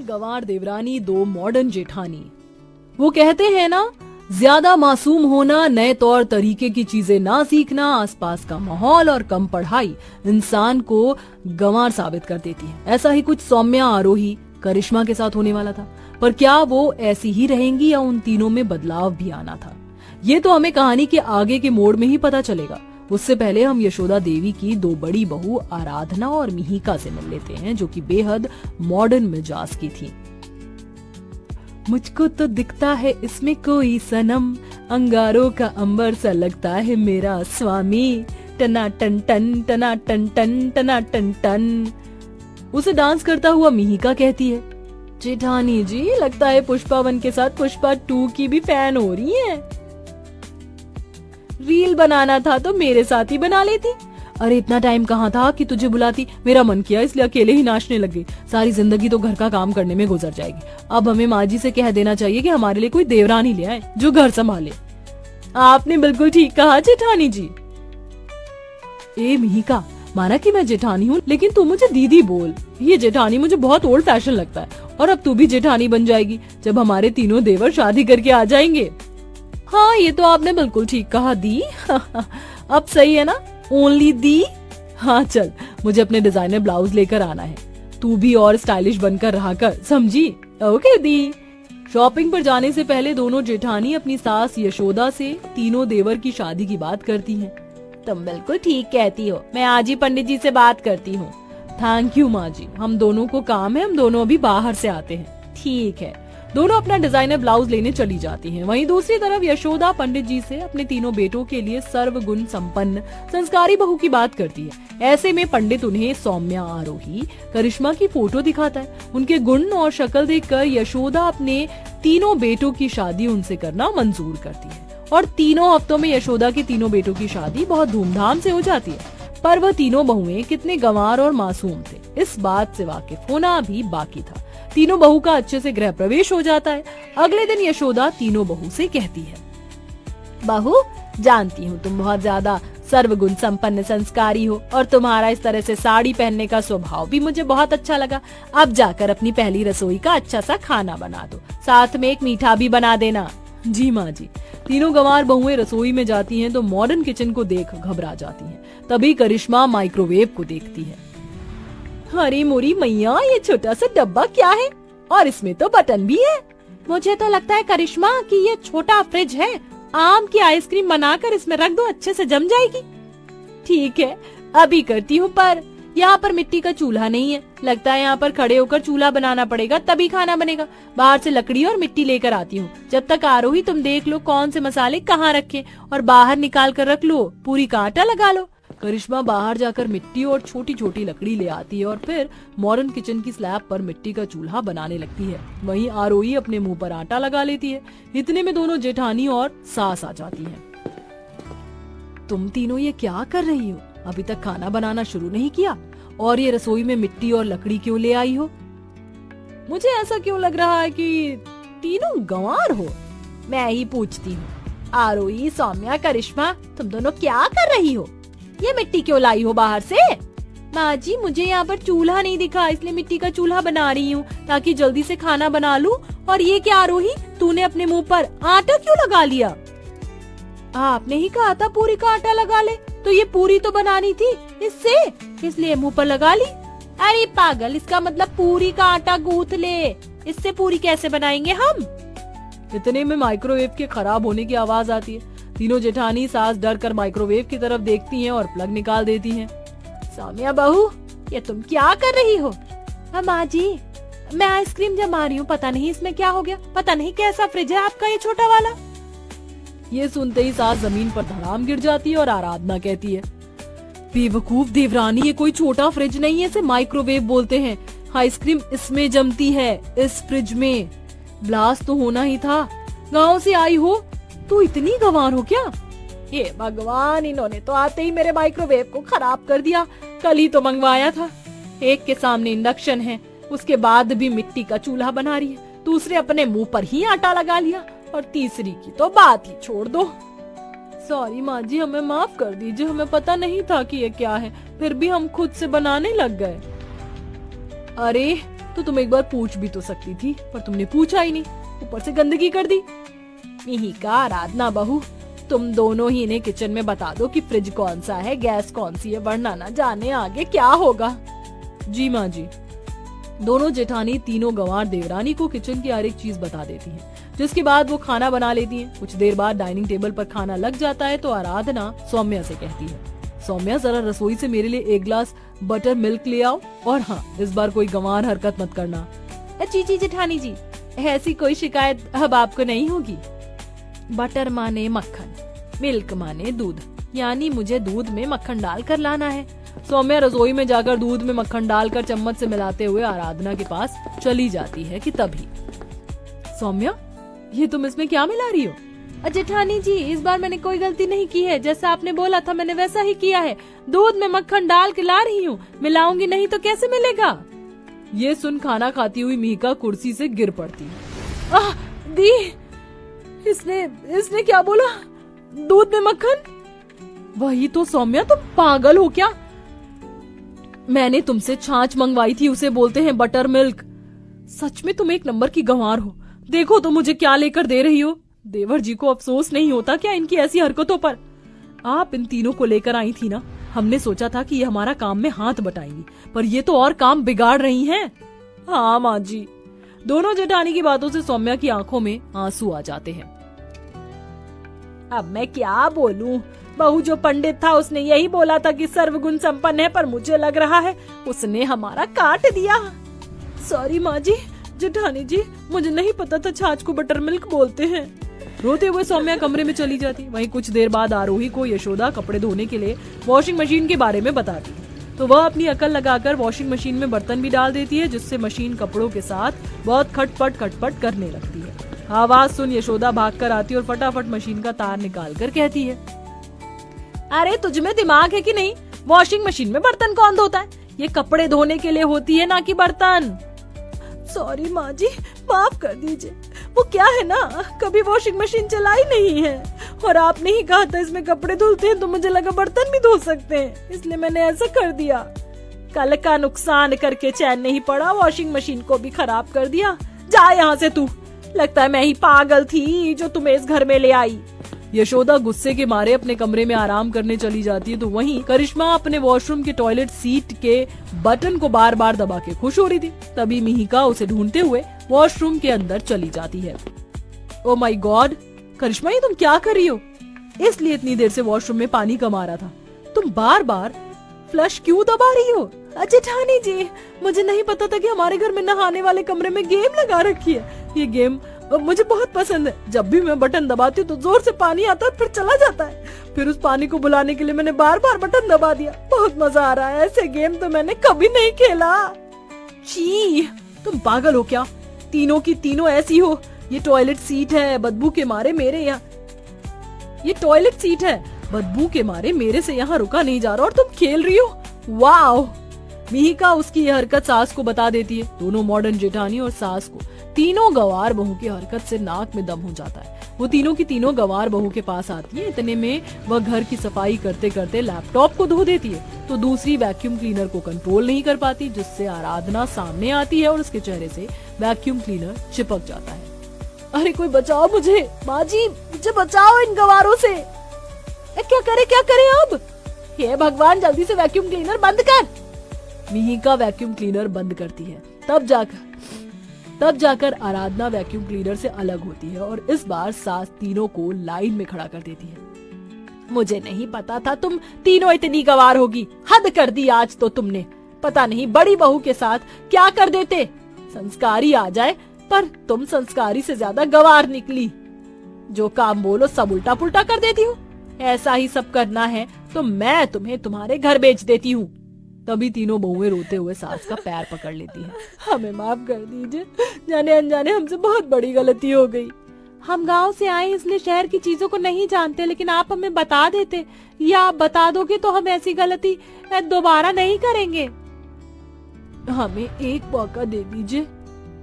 गंवार देवरानी, दो मॉडर्न जेठानी। वो कहते हैं ना, ज्यादा मासूम होना, नए तौर तरीके की चीजें ना सीखना, आसपास का माहौल और कम पढ़ाई इंसान को गंवार साबित कर देती है। ऐसा ही कुछ सौम्या, आरोही, करिश्मा के साथ होने वाला था। पर क्या वो ऐसी ही रहेंगी या उन तीनों में बदलाव भी आना था, ये तो हमें कहानी के आगे के मोड़ में ही पता चलेगा। उससे पहले हम यशोदा देवी की दो बड़ी बहू आराधना और मिहिका से मिल लेते हैं, जो कि बेहद मॉडर्न मिजाज की थी। मुझको तो दिखता है इसमें कोई सनम, अंगारों का अंबर सा लगता है मेरा स्वामी, टना टन टन टना टन टन टना टन टन। उसे डांस करता हुआ मिहिका कहती है, जेठानी जी लगता है पुष्पा 1 के साथ पुष्पा 2 की भी फैन हो रही हैं। रील बनाना था तो मेरे साथ ही बना लेती। अरे इतना टाइम कहाँ था कि तुझे बुलाती, मेरा मन किया इसलिए अकेले ही नाचने लग गई। सारी जिंदगी तो घर का काम करने में गुजर जाएगी। अब हमें माँ जी से कह देना चाहिए कि हमारे लिए कोई देवरानी ले आए जो घर संभाले। आपने बिल्कुल ठीक कहा जेठानी जी। ए मिहिका, माना कि मैं जेठानी हूँ, लेकिन तू मुझे दीदी बोल। ये जेठानी मुझे बहुत ओल्ड फैशन लगता है। और अब तू भी जेठानी बन जाएगी जब हमारे तीनों देवर शादी करके आ जाएंगे। हाँ ये तो आपने बिल्कुल ठीक कहा दी। अब सही है ना, ओनली दी। हाँ चल, मुझे अपने डिजाइनर ब्लाउज लेकर आना है। तू भी और स्टाइलिश बनकर रहा कर, समझी? ओके दी। शॉपिंग पर जाने से पहले दोनों जेठानी अपनी सास यशोदा से तीनों देवर की शादी की बात करती हैं। तुम बिल्कुल ठीक कहती हो, मैं आज ही पंडित जी से बात करती हूँ। थैंक यू माँ जी, हम दोनों को काम है, हम दोनों अभी बाहर से आते हैं। ठीक है। दोनों अपना डिजाइनर ब्लाउज लेने चली जाती हैं। वहीं दूसरी तरफ यशोदा पंडित जी से अपने तीनों बेटों के लिए सर्वगुण संपन्न संस्कारी बहू की बात करती है। ऐसे में पंडित उन्हें सौम्या, आरोही, करिश्मा की फोटो दिखाता है। उनके गुण और शक्ल देखकर यशोदा अपने तीनों बेटों की शादी उनसे करना मंजूर करती है और तीनों हफ्तों में यशोदा के तीनों बेटों की शादी बहुत धूमधाम से हो जाती है। पर वह तीनों बहुएं कितने गंवार और मासूम थे, इस बात से वाकिफ होना भी बाकी था। तीनों बहू का अच्छे से गृह प्रवेश हो जाता है। अगले दिन यशोदा तीनों बहू से कहती है, बहू जानती हूँ तुम बहुत ज्यादा सर्वगुण संपन्न संस्कारी हो और तुम्हारा इस तरह से साड़ी पहनने का स्वभाव भी मुझे बहुत अच्छा लगा। अब जाकर अपनी पहली रसोई का अच्छा सा खाना बना दो, साथ में एक मीठा भी बना देना। जी माँ जी। तीनों गंवार बहुएं रसोई में जाती हैं तो मॉडर्न किचन को देख घबरा जाती हैं। तभी करिश्मा माइक्रोवेव को देखती है। अरे मोरी मैया, ये छोटा सा डब्बा क्या है और इसमें तो बटन भी है। मुझे तो लगता है करिश्मा कि ये छोटा फ्रिज है, आम की आइसक्रीम बनाकर इसमें रख दो, अच्छे से जम जाएगी। ठीक है, अभी करती हूँ, पर यहाँ पर मिट्टी का चूल्हा नहीं है। लगता है यहाँ पर खड़े होकर चूल्हा बनाना पड़ेगा, तभी खाना बनेगा। बाहर से लकड़ी और मिट्टी लेकर आती हूँ। जब तक आरोही तुम देख लो कौन से मसाले कहाँ रखे और बाहर निकाल कर रख लो, पूरी का आटा लगा लो। करिश्मा बाहर जाकर मिट्टी और छोटी छोटी लकड़ी ले आती है और फिर मॉडर्न किचन की स्लैब पर मिट्टी का चूल्हा बनाने लगती है। वहीं आरोही अपने मुंह पर आटा लगा लेती है। इतने में दोनों जेठानी और सास आ जाती हैं। तुम तीनों ये क्या कर रही हो? अभी तक खाना बनाना शुरू नहीं किया और ये रसोई में मिट्टी और लकड़ी क्यों ले आई हो? मुझे ऐसा क्यों लग रहा है कि तीनों गंवार हो? मैं ही पूछती हूँ। आरोही, सौम्या, करिश्मा, तुम दोनों क्या कर रही हो? ये मिट्टी क्यों लाई हो बाहर से? माँ जी, मुझे यहाँ पर चूल्हा नहीं दिखा, इसलिए मिट्टी का चूल्हा बना रही हूँ ताकि जल्दी से खाना बना लूँ। और ये क्या आरोही, तूने अपने मुंह पर आटा क्यों लगा लिया? आपने ही कहा था पूरी का आटा लगा ले, तो ये पूरी तो बनानी थी इससे, इसलिए मुंह पर लगा ली। अरे पागल, इसका मतलब पूरी का आटा गूंथ ले, इससे पूरी कैसे बनाएंगे हम? इतने में माइक्रोवेव के खराब होने की आवाज आती है। तीनों जेठानी सास डर कर माइक्रोवेव की तरफ देखती हैं और प्लग निकाल देती हैं। सौम्या बहू, ये तुम क्या कर रही हो? माँ जी, मैं आइसक्रीम जमा रही हूँ, पता नहीं इसमें क्या हो गया, पता नहीं कैसा फ्रिज है आपका ये छोटा वाला। ये सुनते ही सास जमीन पर धड़ाम गिर जाती है और आराधना कहती है, बेवकूफ देवरानी, ये कोई छोटा फ्रिज नहीं है, इसे माइक्रोवेव बोलते हैं। आइसक्रीम इसमें जमती है, इस फ्रिज में। ब्लास्ट तो होना ही था। गाँव से आई हो तो इतनी गंवार हो क्या? ये भगवान, इन्होंने तो आते ही मेरे माइक्रोवेव को खराब कर दिया। कल ही तो मंगवाया था। एक के सामने इंडक्शन है, उसके बाद भी मिट्टी का चूल्हा बना रही है, दूसरे अपने मुंह पर ही आटा लगा लिया और तीसरी की तो बात ही छोड़ दो। सॉरी माँ जी, हमें माफ कर दीजिए, हमें पता नहीं था कि ये क्या है, फिर भी हम खुद से बनाने लग गए। अरे तो तुम एक बार पूछ भी तो सकती थी, पर तुमने पूछा ही नहीं, ऊपर से गंदगी कर दी। मिहिका, आराधना बहू, तुम दोनों ही इन्हें किचन में बता दो कि फ्रिज कौन सा है, गैस कौन सी है, वरना ना जाने आगे क्या होगा। जी माँ जी। दोनों जेठानी तीनों गंवार देवरानी को किचन की हर एक चीज बता देती हैं, जिसके बाद वो खाना बना लेती हैं। कुछ देर बाद डाइनिंग टेबल पर खाना लग जाता है तो आराधना सौम्या से कहती है, सौम्या जरा रसोई से मेरे लिए एक ग्लास बटर मिल्क ले आओ, और हाँ, इस बार कोई गंवार हरकत मत करना। जी जी जेठानी जी, ऐसी कोई शिकायत अब आपको नहीं होगी। बटर माने मक्खन, मिल्क माने दूध, यानी मुझे दूध में मक्खन डालकर लाना है। सौम्या रसोई में जाकर दूध में मक्खन डालकर चम्मच से मिलाते हुए आराधना के पास चली जाती है कि तभी, सौम्या, ये तुम इसमें क्या मिला रही हो? जेठानी जी, इस बार मैंने कोई गलती नहीं की है, जैसा आपने बोला था मैंने वैसा ही किया है। दूध में मक्खन डाल के ला रही हूँ, मिलाऊंगी नहीं तो कैसे मिलेगा? ये सुन खाना खाती हुई मिहिका कुर्सी से गिर पड़ती है। दी, इसने क्या बोला? दूध में मक्खन? वही तो सौम्या, तुम पागल हो क्या? मैंने तुमसे छाछ मंगवाई थी, उसे बोलते हैं बटर मिल्क। सच में तुम एक नंबर की गंवार हो। देखो तो मुझे क्या लेकर दे रही हो। देवर जी को अफसोस नहीं होता क्या इनकी ऐसी हरकतों पर? आप इन तीनों को लेकर आई थी ना, हमने सोचा था कि ये हमारा काम में हाथ बटाएंगी, पर ये तो और काम बिगाड़ रही हैं। हाँ माँ जी। दोनों जेठानी की बातों से सौम्या की आंखों में आंसू आ जाते हैं। अब मैं क्या बोलूं? बहू जो पंडित था उसने यही बोला था कि सर्वगुण संपन्न है, पर मुझे लग रहा है उसने हमारा काट दिया। सॉरी माँ जी। जेठानी जी, मुझे नहीं पता था छाछ को बटर मिल्क बोलते हैं। रोते हुए सौम्या कमरे में चली जाती। वहीं कुछ देर बाद आरोही को यशोदा कपड़े धोने के लिए वॉशिंग मशीन के बारे में बताती, तो वह अपनी अकल लगाकर वॉशिंग मशीन में बर्तन भी डाल देती है, जिससे मशीन कपड़ों के साथ बहुत खटपट करने लगती है। आवाज सुन यशोदा भागकर आती और फटाफट मशीन का तार निकाल कर कहती है, अरे तुझ में दिमाग है कि नहीं? वॉशिंग मशीन में बर्तन कौन धोता है? ये कपड़े धोने के लिए होती है, ना कि बर्तन। सॉरी माँ जी, माफ कर दीजिए। वो क्या है ना, कभी वॉशिंग मशीन चलाई नहीं है, और आपने ही कहा था इसमें कपड़े धुलते हैं, तो मुझे लगा बर्तन भी धो सकते हैं, इसलिए मैंने ऐसा कर दिया। कल का नुकसान करके चैन नहीं पड़ा, वॉशिंग मशीन को भी खराब कर दिया। जा यहाँ से तू। लगता है मैं ही पागल थी जो तुम्हें इस घर में ले आई। यशोदा गुस्से के मारे अपने कमरे में आराम करने चली जाती है, तो वहीं करिश्मा अपने वॉशरूम के टॉयलेट सीट के बटन को बार बार दबा के खुश हो रही थी। तभी मिहिका उसे ढूंढते हुए वॉशरूम के अंदर चली जाती है। ओ माय गॉड, करिश्मा, ये तुम क्या कर रही हो? इसलिए इतनी देर से वॉशरूम में पानी कम आ रहा था। तुम बार बार फ्लश क्यों दबा रही हो? जेठानी जी, मुझे नहीं पता था कि हमारे घर में नहाने वाले कमरे में गेम लगा रखी है। ये गेम मुझे बहुत पसंद है। जब भी मैं बटन दबाती हूँ तो जोर से पानी आता है, फिर चला जाता है। फिर उस पानी को बुलाने के लिए मैंने बार बार बटन दबा दिया। बहुत मजा आ रहा है। ऐसे गेम तो मैंने कभी नहीं खेला। छी, तुम पागल हो क्या? तीनों की तीनों ऐसी हो। ये टॉयलेट सीट है, बदबू के मारे मेरे यहाँ ये टॉयलेट सीट है, बदबू के मारे मेरे से यहाँ रुका नहीं जा रहा, और तुम खेल रही हो। वाओ। मिहिका उसकी यह हरकत सास को बता देती है। दोनों मॉडर्न जेठानी और सास को तीनों गवार बहू की हरकत से नाक में दम हो जाता है। वो तीनों की तीनों गवार बहू के पास आती है। इतने में वह घर की सफाई करते करते लैपटॉप को धो देती है, तो दूसरी वैक्यूम क्लीनर को कंट्रोल नहीं कर पाती, जिससे आराधना सामने आती है और उसके चेहरे से वैक्यूम क्लीनर चिपक जाता है। अरे कोई बचाओ मुझे, माँ जी, मुझे बचाओ इन गवारों से। क्या करे अब? हे भगवान, जल्दी से वैक्यूम क्लीनर बंद कर। मिहिका वैक्यूम क्लीनर बंद करती है। तब जाकर आराधना वैक्यूम क्लीनर से अलग होती है, और इस बार सास तीनों को लाइन में खड़ा कर देती है। मुझे नहीं पता था तुम तीनों इतनी गवार होगी। हद कर दी आज तो तुमने। पता नहीं बड़ी बहू के साथ क्या कर देते। संस्कारी आ जाए, पर तुम संस्कारी से ज्यादा गवार निकली। जो काम बोलो सब उल्टा पुल्टा कर देती हूँ। ऐसा ही सब करना है तो मैं तुम्हें तुम्हारे घर भेज देती हूँ। तभी तीनों बहुएं रोते हुए सास का पैर पकड़ लेती हैं। हमें माफ कर दीजिए, जाने अनजाने हमसे बहुत बड़ी गलती हो गई। हम गांव से आए इसलिए शहर की चीजों को नहीं जानते, लेकिन आप हमें बता देते, या आप बता दोगे तो हम ऐसी गलती दोबारा नहीं करेंगे। हमें एक मौका दे दीजिए।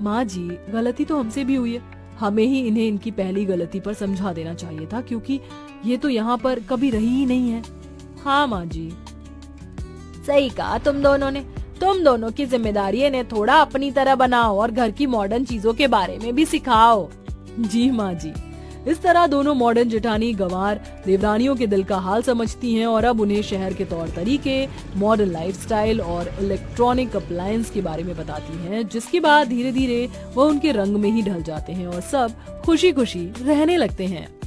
माँ जी, गलती तो हमसे भी हुई है। हमें ही इन्हें इनकी पहली गलती पर समझा देना चाहिए था, क्योंकि ये तो यहाँ पर कभी रही ही नहीं है। हाँ माँ जी, सही कहा तुम दोनों ने। तुम दोनों की जिम्मेदारी है इन्हें थोड़ा अपनी तरह बनाओ और घर की मॉडर्न चीजों के बारे में भी सिखाओ। जी माँ जी। इस तरह दोनों मॉडर्न जेठानी गंवार देवरानियों के दिल का हाल समझती हैं और अब उन्हें शहर के तौर तरीके, मॉडर्न लाइफस्टाइल और इलेक्ट्रॉनिक अप्लायंस के बारे में बताती हैं, जिसके बाद धीरे धीरे वह उनके रंग में ही ढल जाते हैं और सब खुशी खुशी रहने लगते हैं।